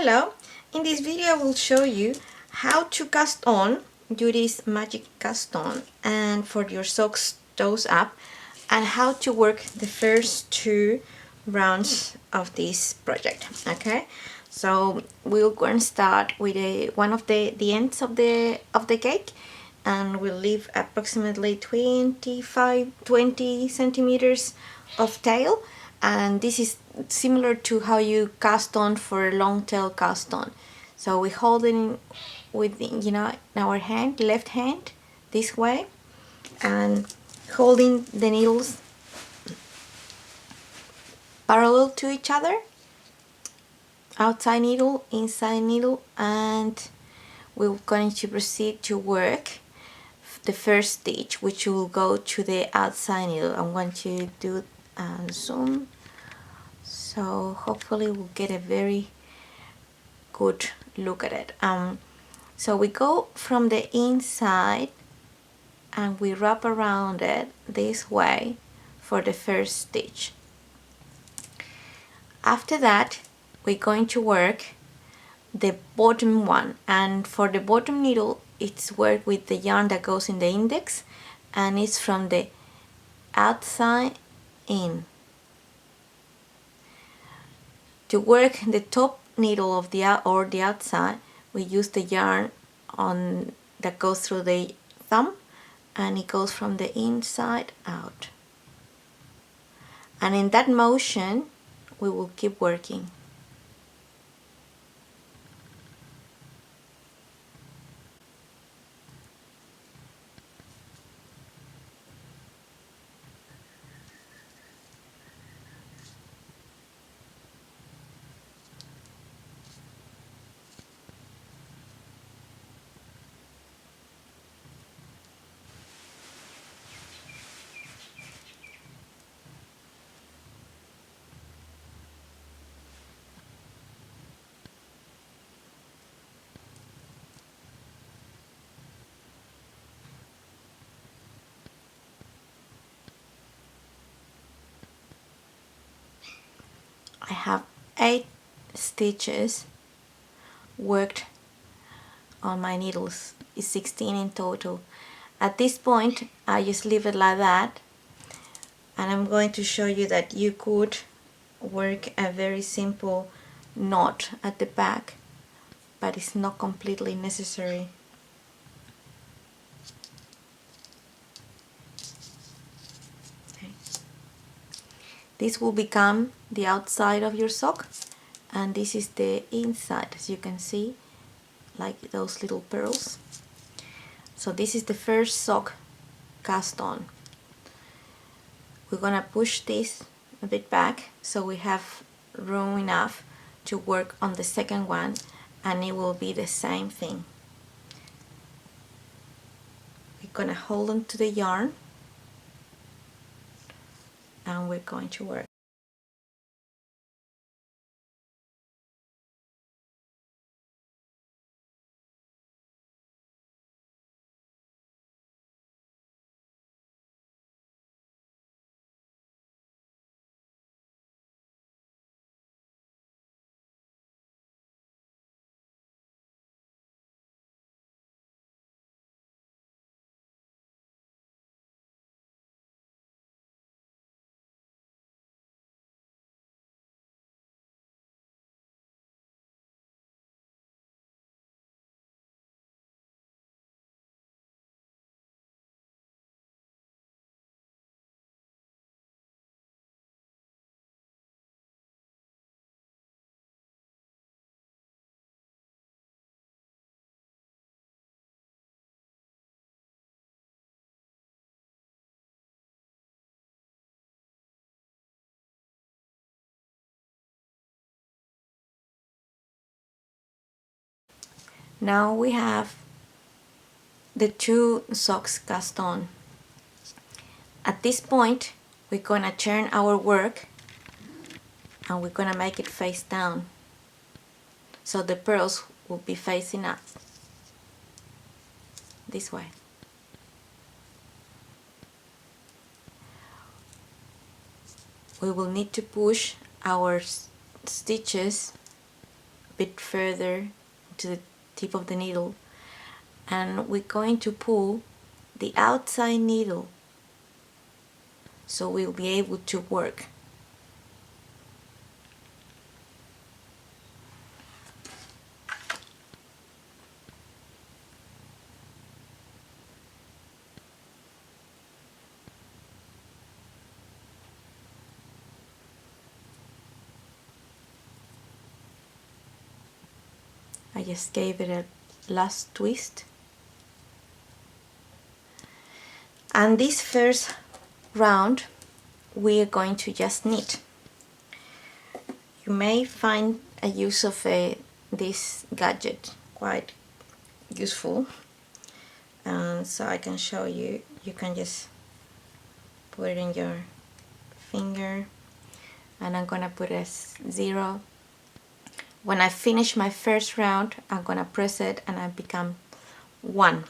Hello, in this video I will show you how to cast on this magic cast on and for your socks toes up, and how to work the first two rounds of this project. Okay, so we're going to start with one of the ends of the cake, and we'll leave approximately 20 centimeters of tail, and this is similar to how you cast on for a long tail cast on. So we hold it in with in our hand, left hand, this way, and holding the needles parallel to each other, outside needle, inside needle, and we're going to proceed to work the first stitch, which will go to the outside needle. I'm going to do zoom, so hopefully we'll get a very good look at it. So we go from the inside and we wrap around it this way for the first stitch. After that, we're going to work the bottom one, and for the bottom needle it's work with the yarn that goes in the index, and it's from the outside in. To work the top needle of the outside, we use the yarn on that goes through the thumb, and it goes from the inside out, and in that motion we will keep working. I have 8 stitches worked on my needles. It's 16 in total. At this point I just leave it like that, and I'm going to show you that you could work a very simple knot at the back, but it's not completely necessary. Okay. This will become the outside of your sock, and this is the inside, as you can see, like those little pearls. So this is the first sock cast on. We're gonna push this a bit back so we have room enough to work on the second one, and it will be the same thing. We're gonna hold on to the yarn and we're going to work. Now we have the 2 socks cast on. At this point we're gonna turn our work and we're gonna make it face down, so the pearls will be facing up this way. We will need to push our stitches bit further to the tip of the needle, and we're going to pull the outside needle so we'll be able to work. I just gave it a last twist. And this first round we are going to just knit. You may find a use of this gadget quite useful, and so I can show you. You can just put it in your finger, and I'm gonna put a 0. When I finish my first round, I'm gonna press it and I become 1.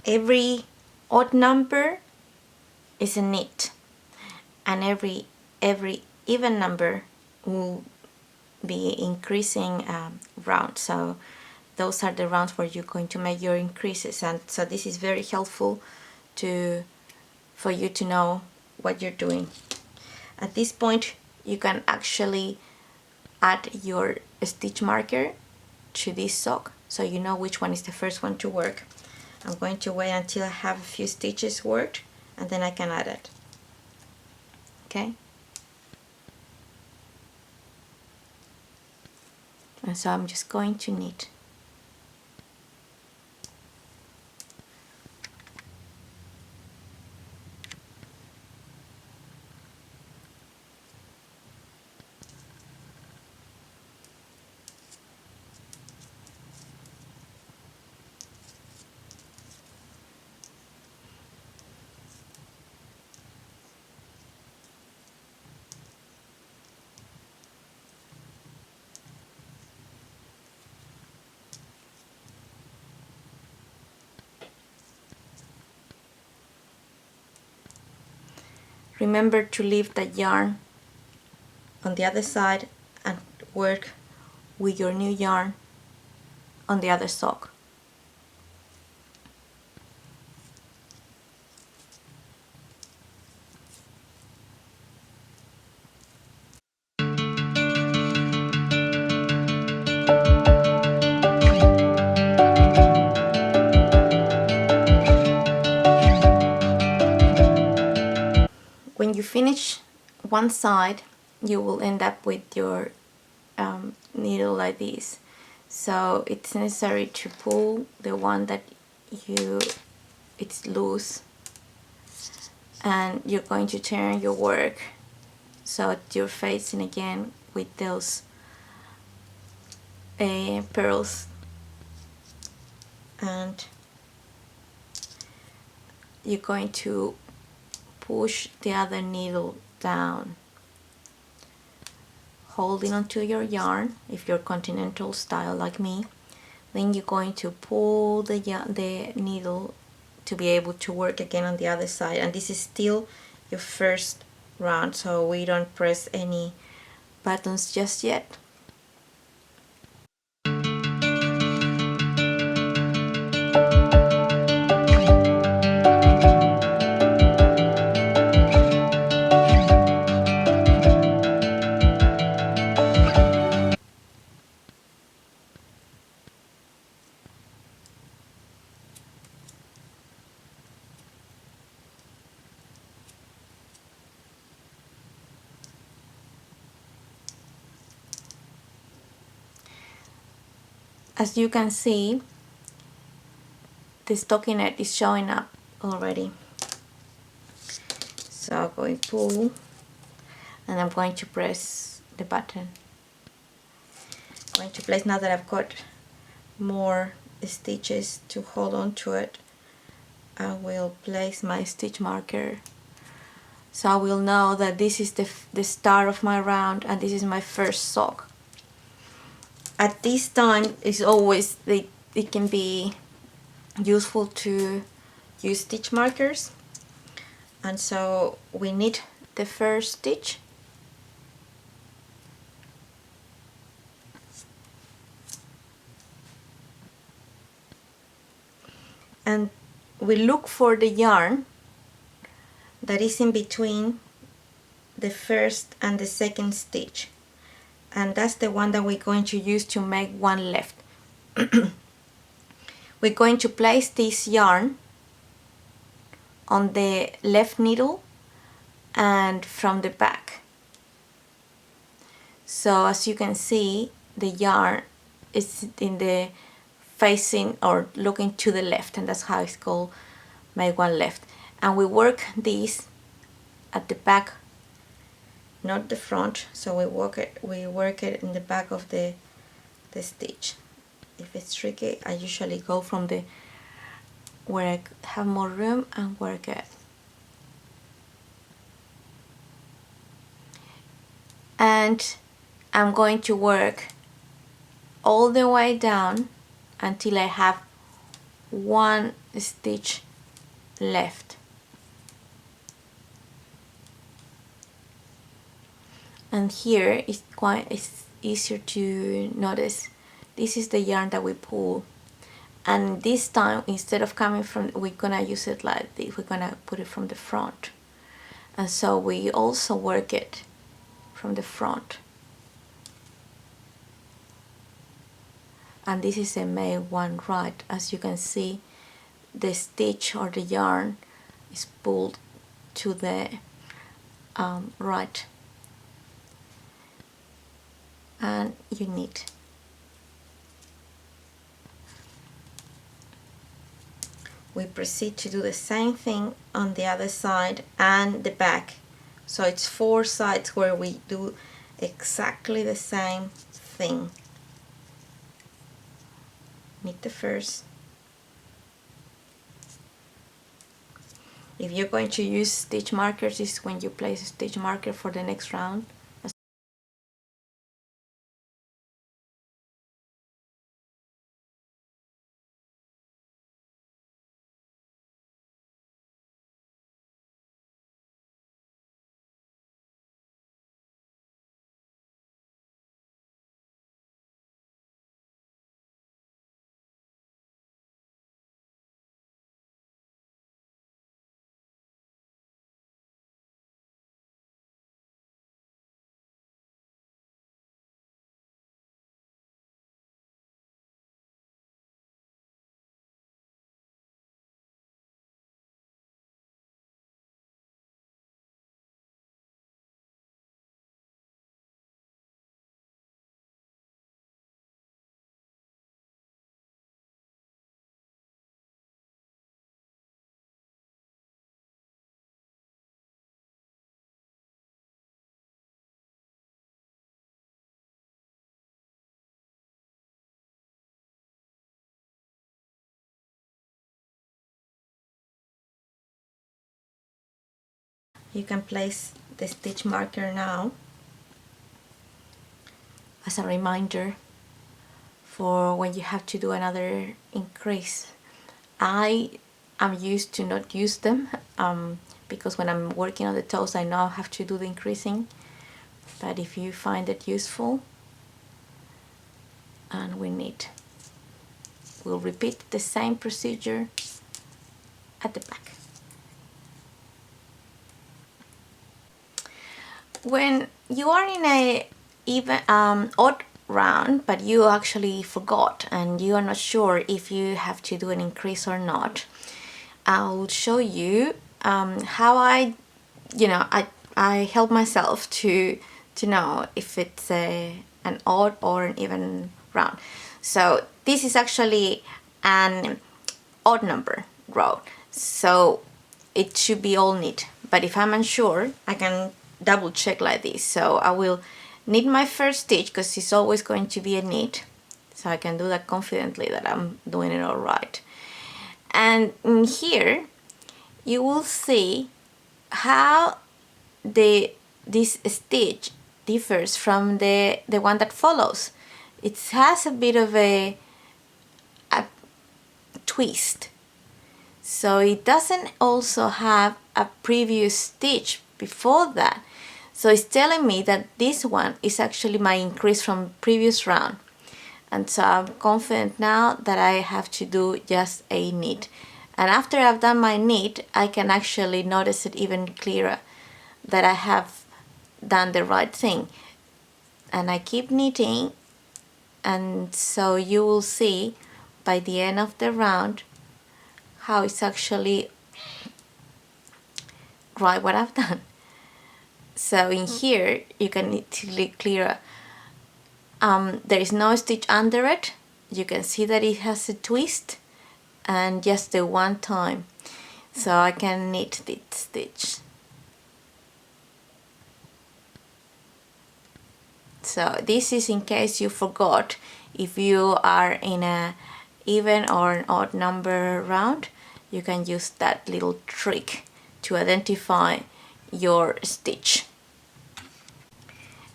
Every odd number is a knit, and every even number will be increasing round. So those are the rounds where you're going to make your increases, and so this is very helpful for you to know what you're doing. At this point you can actually add your stitch marker to this sock so you know which one is the first one to work. I'm going to wait until I have a few stitches worked, and then I can add it. Okay? And so I'm just going to knit. Remember to leave the yarn on the other side and work with your new yarn on the other sock. When you finish one side, you will end up with your needle like this. So it's necessary to pull the one that it's loose, and you're going to turn your work so you're facing again with those pearls, and you're going to push the other needle down, holding onto your yarn if you're continental style like me. Then you're going to pull the needle to be able to work again on the other side, and this is still your first round, so we don't press any buttons just yet. As you can see, the stockinette is showing up already. So I'm going to pull, and I'm going to press the button. I'm going to place, now that I've got more stitches to hold on to it, I will place my stitch marker, so I will know that this is the start of my round and this is my first sock. At this time, it's always it can be useful to use stitch markers, and so we knit the first stitch, and we look for the yarn that is in between the first and the second stitch, and that's the one that we're going to use to make one left. We're going to place this yarn on the left needle and from the back. So as you can see, the yarn is in the facing or looking to the left, and that's how it's called make one left. And we work this at the back, not the front, so we work it in the back of the stitch. If it's tricky, I usually go from the where I have more room and work it. And I'm going to work all the way down until I have one stitch left. And here it's easier to notice. This is the yarn that we pull, and this time instead of coming from, we're gonna use it like this. We're gonna put it from the front, and so we also work it from the front. And this is a make one right. As you can see, the stitch or the yarn is pulled to the right, and you knit. We proceed to do the same thing on the other side and the back. So it's 4 sides where we do exactly the same thing. Knit the first. If you're going to use stitch markers, this is when you place a stitch marker for the next round. You can place the stitch marker now as a reminder for when you have to do another increase. I am used to not use them because when I'm working on the toes I know I have to do the increasing, but if you find it useful, and we knit, we'll repeat the same procedure at the back. When you are in a even odd round, but you actually forgot and you are not sure if you have to do an increase or not, I'll show you how I help myself to know if it's an odd or an even round. So this is actually an odd number row, so it should be all knit, but if I'm unsure I can double check like this. So I will knit my first stitch because it's always going to be a knit, so I can do that confidently that I'm doing it all right. And in here you will see how this stitch differs from the one that follows. It has a bit of a twist, so it doesn't also have a previous stitch before that. So it's telling me that this one is actually my increase from previous round, and so I'm confident now that I have to do just a knit. And after I've done my knit, I can actually notice it even clearer that I have done the right thing. And I keep knitting, and so you will see by the end of the round how it's actually right what I've done. So in here you can knit clearer. There is no stitch under it. You can see that it has a twist, and just the one time. So I can knit this stitch. So this is in case you forgot, if you are in a even or an odd number round, you can use that little trick to identify your stitch.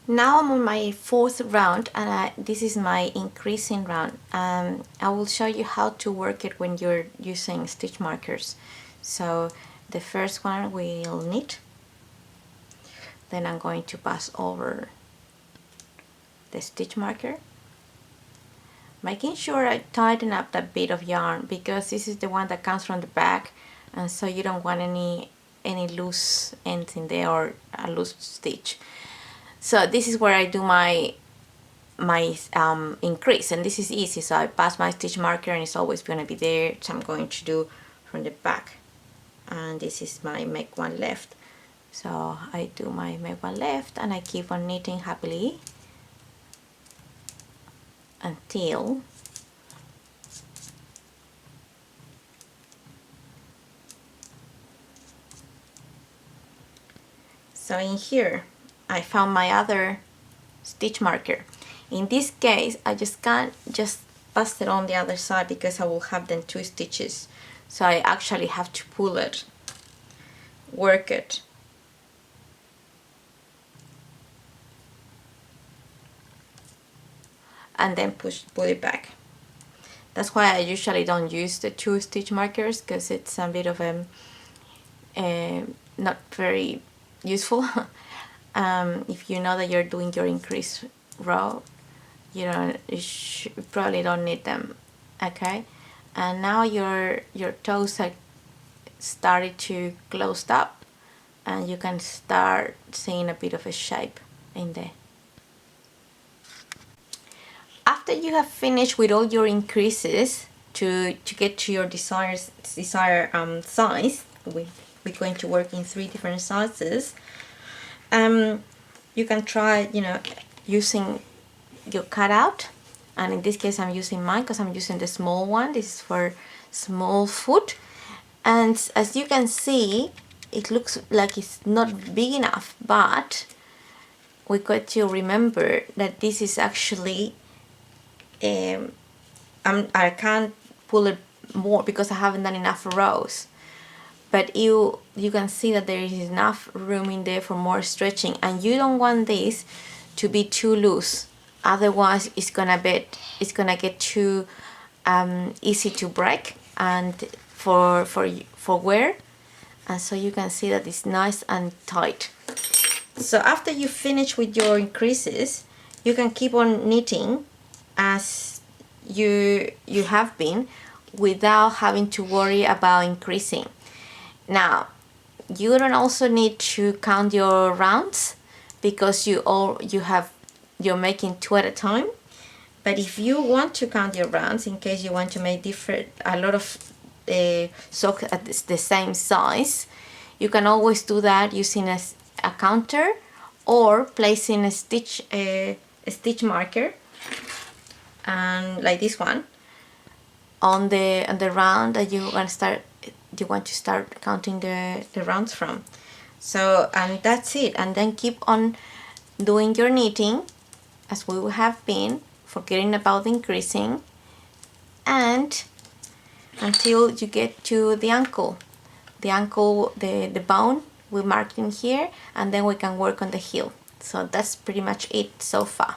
Now I'm on my fourth round, and this is my increasing round. I will show you how to work it when you're using stitch markers. So the first one we'll knit, then I'm going to pass over the stitch marker, making sure I tighten up that bit of yarn, because this is the one that comes from the back, and so you don't want any loose ends in there or a loose stitch. So this is where I do my increase, and this is easy. So I pass my stitch marker and it's always going to be there. So I'm going to do from the back, and this is my make one left. So I do my make one left, and I keep on knitting happily until so in here I found my other stitch marker. In this case I just can't just pass it on the other side, because I will have then two stitches, so I actually have to pull it, work it, and then pull it back. That's why I usually don't use the two stitch markers, because it's a bit of not very useful. If you know that you're doing your increase row, you probably don't need them. Okay, and now your toes are started to close up, and you can start seeing a bit of a shape in there. After you have finished with all your increases to get to your desired size, we're going to work in 3 different sizes. You can try, using your cutout, and in this case I'm using mine because I'm using the small one. This is for small foot, and as you can see, it looks like it's not big enough, but we got to remember that this is actually I can't pull it more because I haven't done enough rows, but you can see that there is enough room in there for more stretching, and you don't want this to be too loose, otherwise it's gonna get too easy to break and for wear. And so you can see that it's nice and tight. So after you finish with your increases, you can keep on knitting as you have been, without having to worry about increasing. Now you don't also need to count your rounds, because you're making 2 at a time. But if you want to count your rounds, in case you want to make a lot of socks at the same size, you can always do that using a counter, or placing a stitch marker, and like this one, on the round that you want to start counting the rounds from. So, and that's it. And then keep on doing your knitting as we have been, forgetting about increasing, and until you get to the ankle. The bone we marked in here, and then we can work on the heel. So that's pretty much it so far.